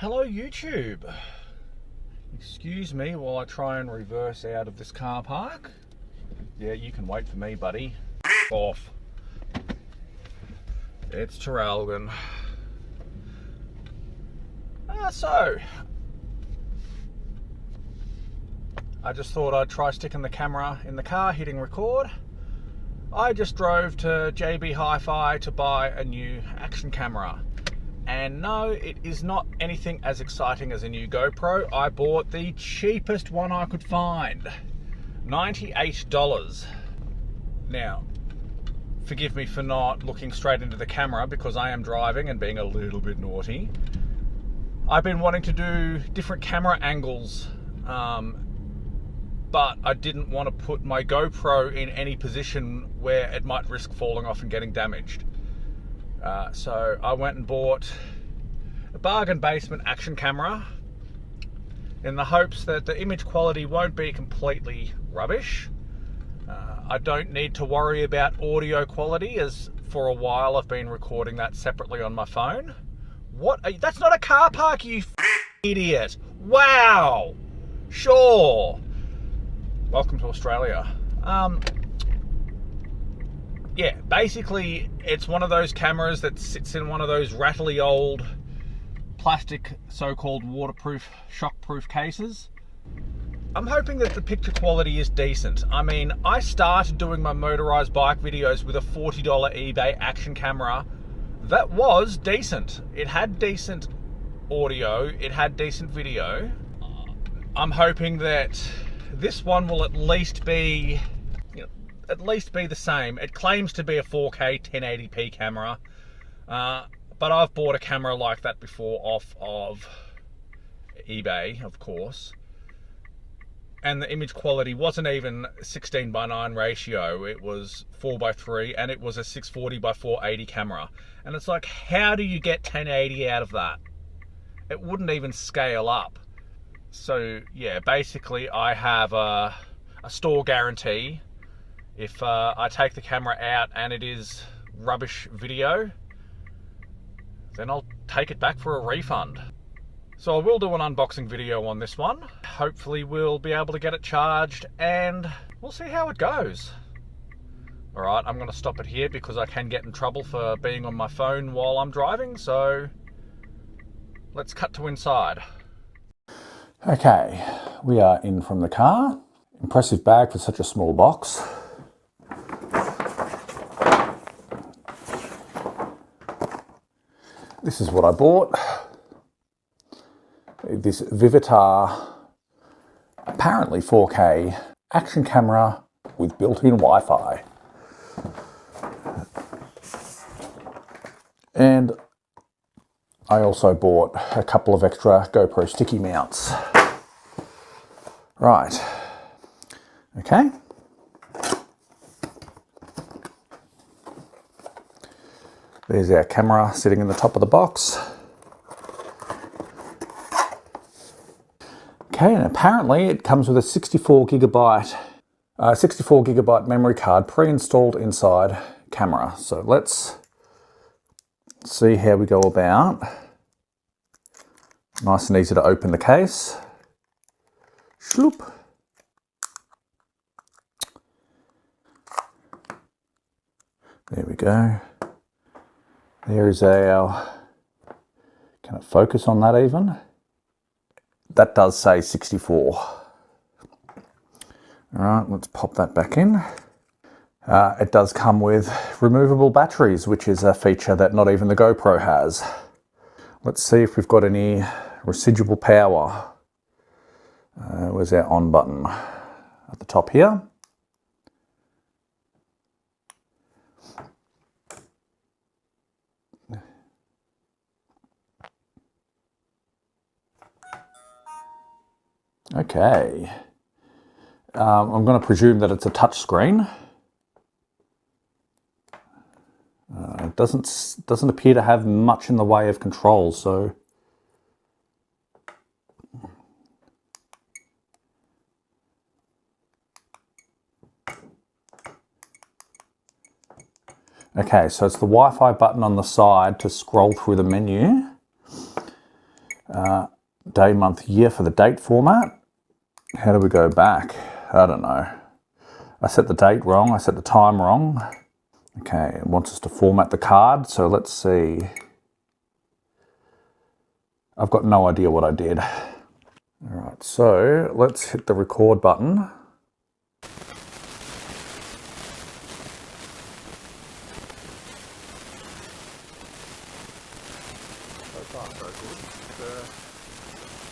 Hello YouTube. Excuse me while I try and reverse out of this car park. Yeah, you can wait for me, buddy. Off. It's Traralgon. So, I just thought I'd try sticking the camera in the car, hitting record. I just drove to JB Hi-Fi to buy a new action camera. And no, it is not anything as exciting as a new GoPro. I bought the cheapest one I could find. $98. Now, forgive me for not looking straight into the camera because I am driving and being a little bit naughty. I've been wanting to do different camera angles, but I didn't want to put my GoPro in any position where it might risk falling off and getting damaged. So I went and bought a bargain basement action camera in the hopes that the image quality won't be completely rubbish. I don't need to worry about audio quality, as for a while I've been recording that separately on my phone. What? That's not a car park, you idiot. Wow. Sure. Welcome to Australia. Yeah, basically it's one of those cameras that sits in one of those rattly old plastic so-called waterproof, shockproof cases. I'm hoping that the picture quality is decent. I mean, I started doing my motorized bike videos with a $40 eBay action camera that was decent. It had decent audio, it had decent video. I'm hoping that this one will at least be the same. It claims to be a 4K 1080p camera, but I've bought a camera like that before off of eBay, of course, and the image quality wasn't even 16:9 ratio. It was 4:3, and it was a 640x480 camera. And it's like, how do you get 1080 out of that? It wouldn't even scale up. So yeah, basically I have a store guarantee. If I take the camera out and it is rubbish video, then I'll take it back for a refund. So I will do an unboxing video on this one. Hopefully we'll be able to get it charged and we'll see how it goes. Alright, I'm going to stop it here because I can get in trouble for being on my phone while I'm driving, so let's cut to inside. Okay, we are in from the car. Impressive bag for such a small box. This is what I bought. This Vivitar, apparently 4K action camera with built-in Wi-Fi. And I also bought a couple of extra GoPro sticky mounts. Right, okay. There's our camera sitting in the top of the box. Okay, and apparently it comes with a 64 gigabyte memory card pre-installed inside camera. So let's see how we go about. Nice and easy to open the case. Shloop. There we go. There is our, can it focus on that even? That does say 64. All right, let's pop that back in. It does come with removable batteries, which is a feature that not even the GoPro has. Let's see if we've got any residual power. Where's our on button? At the top here. Okay, I'm going to presume that it's a touch screen. It doesn't appear to have much in the way of controls, so okay, so it's the Wi-Fi button on the side to scroll through the menu. Day, month, year for the date format. How do we go back? I don't know. I set the date wrong, I set the time wrong. Okay, it wants us to format the card, so let's see. I've got no idea what I did. All right, so let's hit the record button. So far, so good.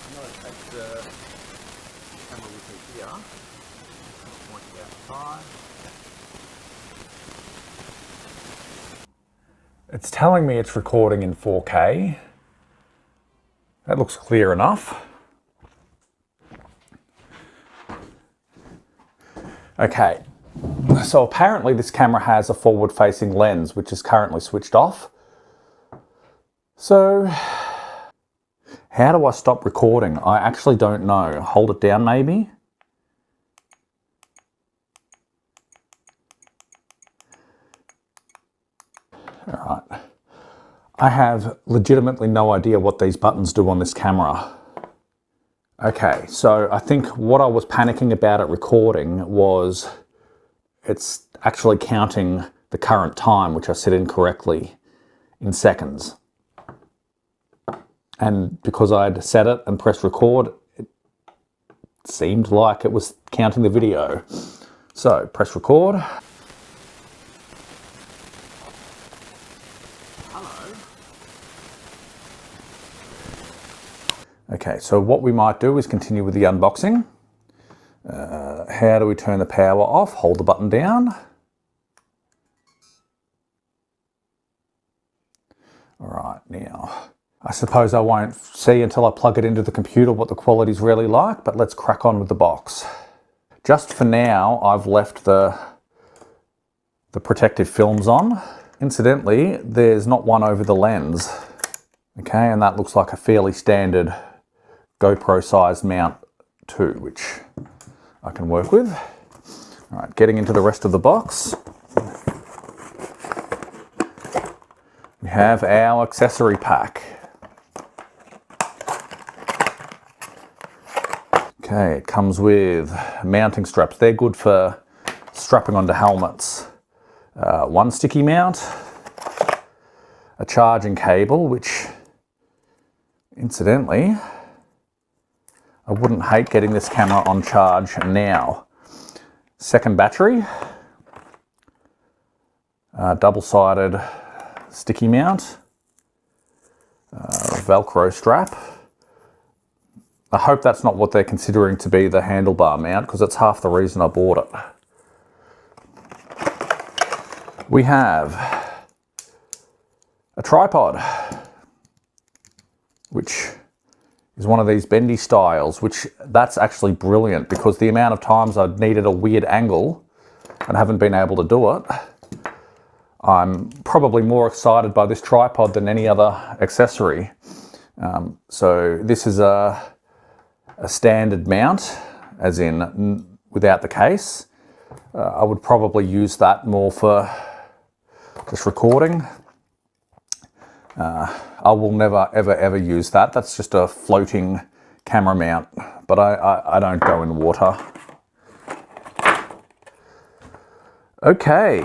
I'm going to take the camera with me here. Point it outside. It's telling me it's recording in 4K. That looks clear enough. Okay, so apparently this camera has a forward-facing lens, which is currently switched off. So, how do I stop recording? I actually don't know. Hold it down maybe? All right. I have legitimately no idea what these buttons do on this camera. Okay, so I think what I was panicking about at recording was it's actually counting the current time, which I set incorrectly, in seconds. And because I'd set it and pressed record, it seemed like it was counting the video. So, press record. Okay, so what we might do is continue with the unboxing. How do we turn the power off? Hold the button down. All right, now, I suppose I won't see until I plug it into the computer what the quality's really like, but let's crack on with the box. Just for now, I've left the protective films on. Incidentally, there's not one over the lens. Okay, and that looks like a fairly standard GoPro sized mount too, which I can work with. All right, getting into the rest of the box. We have our accessory pack. Okay, it comes with mounting straps. They're good for strapping onto helmets. One sticky mount, a charging cable, which incidentally, I wouldn't hate getting this camera on charge now. Second battery, double-sided sticky mount, Velcro strap. I hope that's not what they're considering to be the handlebar mount, because that's half the reason I bought it. We have a tripod, which is one of these bendy styles, which that's actually brilliant, because the amount of times I've needed a weird angle and haven't been able to do it, I'm probably more excited by this tripod than any other accessory. So this is a standard mount, as in without the case. I would probably use that more for just recording. I will never, ever use that. That's just a floating camera mount, but I don't go in water. Okay.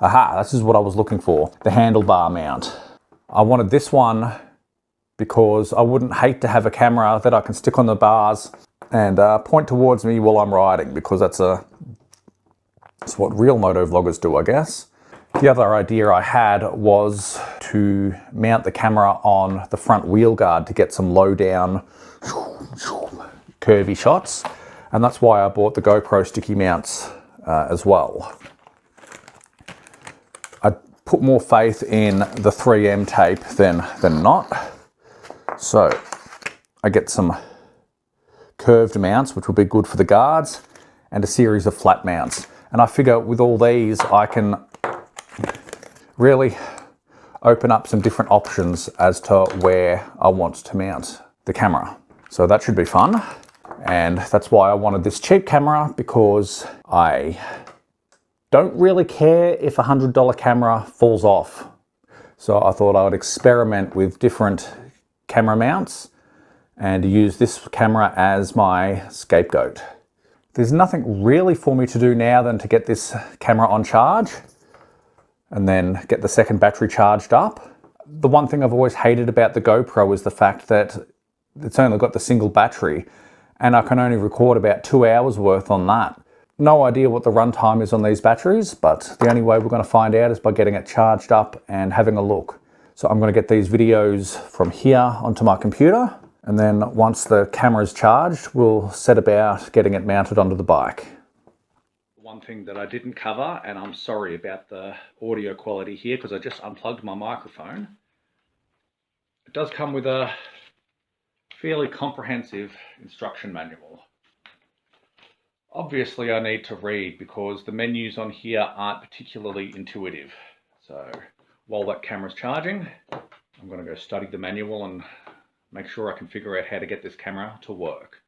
Aha, this is what I was looking for, the handlebar mount. I wanted this one because I wouldn't hate to have a camera that I can stick on the bars and point towards me while I'm riding, because that's what real moto vloggers do, I guess. The other idea I had was to mount the camera on the front wheel guard to get some low down, curvy shots. And that's why I bought the GoPro sticky mounts as well. I put more faith in the 3M tape than not. So I get some curved mounts, which will be good for the guards, and a series of flat mounts. And I figure with all these, I can really open up some different options as to where I want to mount the camera. So that should be fun. And that's why I wanted this cheap camera, because I don't really care if a $100 camera falls off. So I thought I would experiment with different camera mounts and use this camera as my scapegoat. There's nothing really for me to do now than to get this camera on charge and then get the second battery charged up. The one thing I've always hated about the GoPro is the fact that it's only got the single battery and I can only record about 2 hours worth on that. No idea what the runtime is on these batteries, but the only way we're going to find out is by getting it charged up and having a look. So I'm going to get these videos from here onto my computer, and then once the camera's charged, we'll set about getting it mounted onto the bike. One thing that I didn't cover, and I'm sorry about the audio quality here because I just unplugged my microphone. It does come with a fairly comprehensive instruction manual. Obviously I need to read because the menus on here aren't particularly intuitive. So while that camera's charging, I'm going to go study the manual and make sure I can figure out how to get this camera to work.